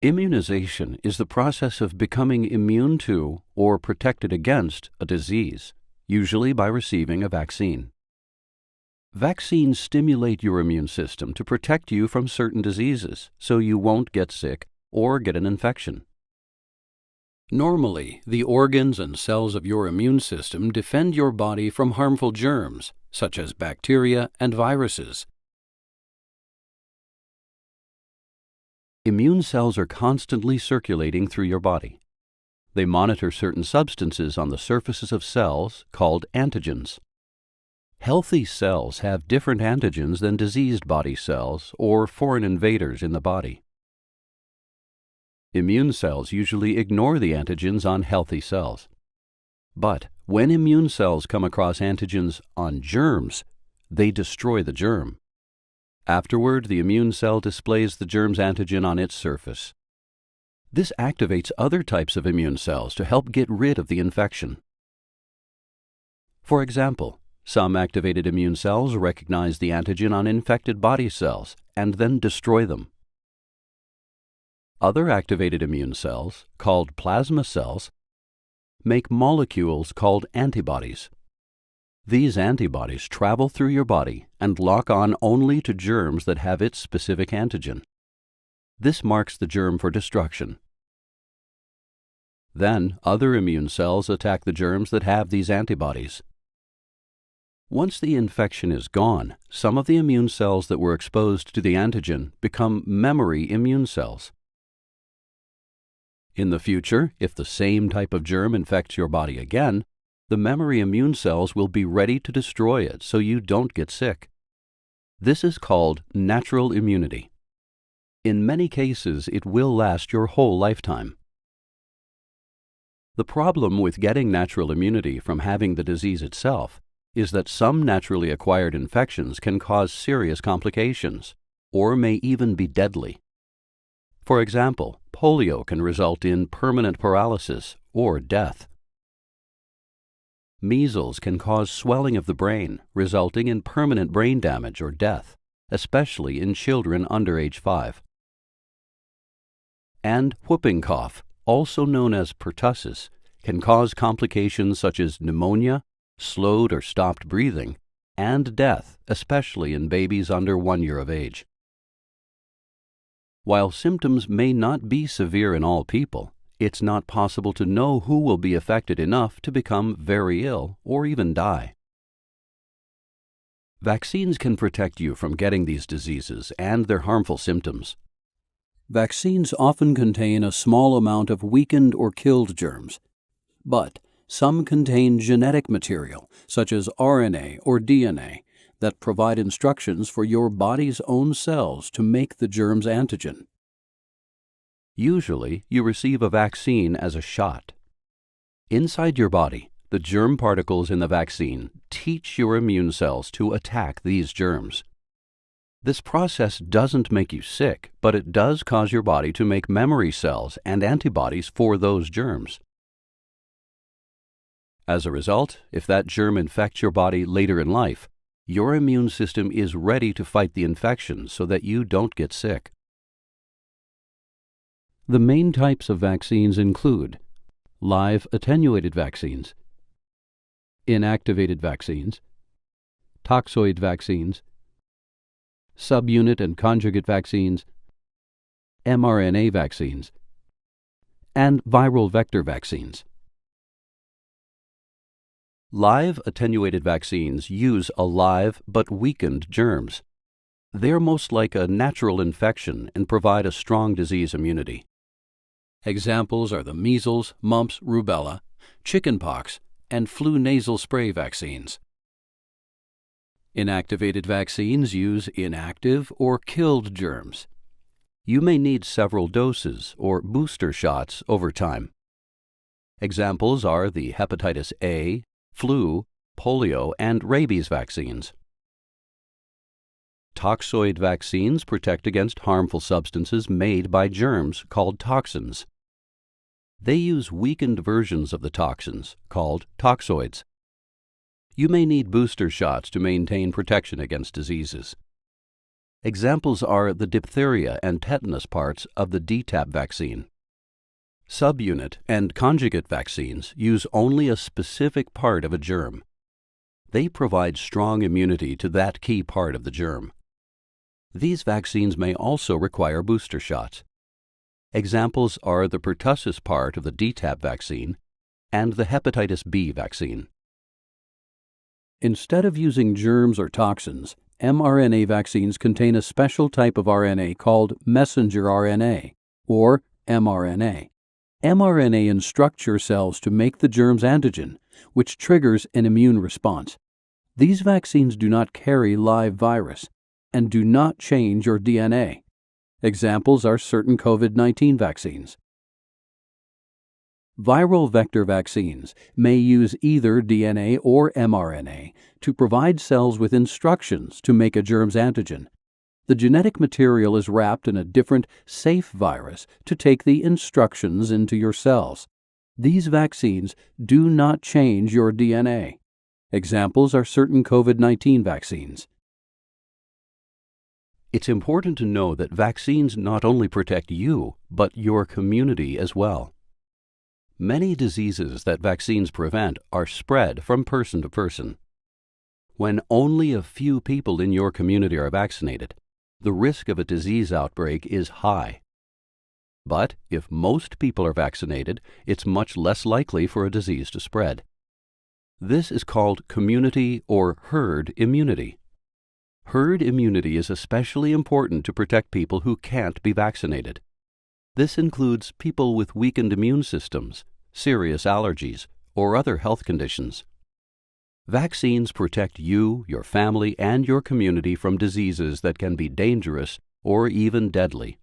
Immunization is the process of becoming immune to or protected against a disease, usually by receiving a vaccine. Vaccines stimulate your immune system to protect you from certain diseases, so you won't get sick or get an infection. Normally, the organs and cells of your immune system defend your body from harmful germs, such as bacteria and viruses. Immune cells are constantly circulating through your body. They monitor certain substances on the surfaces of cells called antigens. Healthy cells have different antigens than diseased body cells or foreign invaders in the body. Immune cells usually ignore the antigens on healthy cells. But when immune cells come across antigens on germs, they destroy the germ. Afterward, the immune cell displays the germ's antigen on its surface. This activates other types of immune cells to help get rid of the infection. For example, some activated immune cells recognize the antigen on infected body cells and then destroy them. Other activated immune cells, called plasma cells, make molecules called antibodies. These antibodies travel through your body and lock on only to germs that have its specific antigen. This marks the germ for destruction. Then, other immune cells attack the germs that have these antibodies. Once the infection is gone, some of the immune cells that were exposed to the antigen become memory immune cells. In the future, if the same type of germ infects your body again, the memory immune cells will be ready to destroy it so you don't get sick. This is called natural immunity. In many cases, it will last your whole lifetime. The problem with getting natural immunity from having the disease itself is that some naturally acquired infections can cause serious complications, or may even be deadly. For example, polio can result in permanent paralysis or death. Measles can cause swelling of the brain, resulting in permanent brain damage or death, especially in children under age 5. And whooping cough, also known as pertussis, can cause complications such as pneumonia, slowed or stopped breathing, and death, especially in babies under 1 year of age. While symptoms may not be severe in all people, it's not possible to know who will be affected enough to become very ill or even die. Vaccines can protect you from getting these diseases and their harmful symptoms. Vaccines often contain a small amount of weakened or killed germs, but some contain genetic material, such as RNA or DNA, that provide instructions for your body's own cells to make the germ's antigen. Usually, you receive a vaccine as a shot. Inside your body, the germ particles in the vaccine teach your immune cells to attack these germs. This process doesn't make you sick, but it does cause your body to make memory cells and antibodies for those germs. As a result, if that germ infects your body later in life, your immune system is ready to fight the infection so that you don't get sick. The main types of vaccines include live attenuated vaccines, inactivated vaccines, toxoid vaccines, subunit and conjugate vaccines, mRNA vaccines, and viral vector vaccines. Live attenuated vaccines use alive but weakened germs. They're most like a natural infection and provide a strong disease immunity. Examples are the measles, mumps, rubella, chickenpox, and flu nasal spray vaccines. Inactivated vaccines use inactive or killed germs. You may need several doses or booster shots over time. Examples are the hepatitis A, flu, polio, and rabies vaccines. Toxoid vaccines protect against harmful substances made by germs called toxins. They use weakened versions of the toxins called toxoids. You may need booster shots to maintain protection against diseases. Examples are the diphtheria and tetanus parts of the DTaP vaccine. Subunit and conjugate vaccines use only a specific part of a germ. They provide strong immunity to that key part of the germ. These vaccines may also require booster shots. Examples are the pertussis part of the DTaP vaccine and the hepatitis B vaccine. Instead of using germs or toxins, mRNA vaccines contain a special type of RNA called messenger RNA, or mRNA. mRNA instructs your cells to make the germ's antigen, which triggers an immune response. These vaccines do not carry live virus and do not change your DNA. Examples are certain COVID-19 vaccines. Viral vector vaccines may use either DNA or mRNA to provide cells with instructions to make a germ's antigen. The genetic material is wrapped in a different, safe virus to take the instructions into your cells. These vaccines do not change your DNA. Examples are certain COVID-19 vaccines. It's important to know that vaccines not only protect you, but your community as well. Many diseases that vaccines prevent are spread from person to person. When only a few people in your community are vaccinated, the risk of a disease outbreak is high. But if most people are vaccinated, it's much less likely for a disease to spread. This is called community or herd immunity. Herd immunity is especially important to protect people who can't be vaccinated. This includes people with weakened immune systems, serious allergies, or other health conditions. Vaccines protect you, your family, and your community from diseases that can be dangerous or even deadly.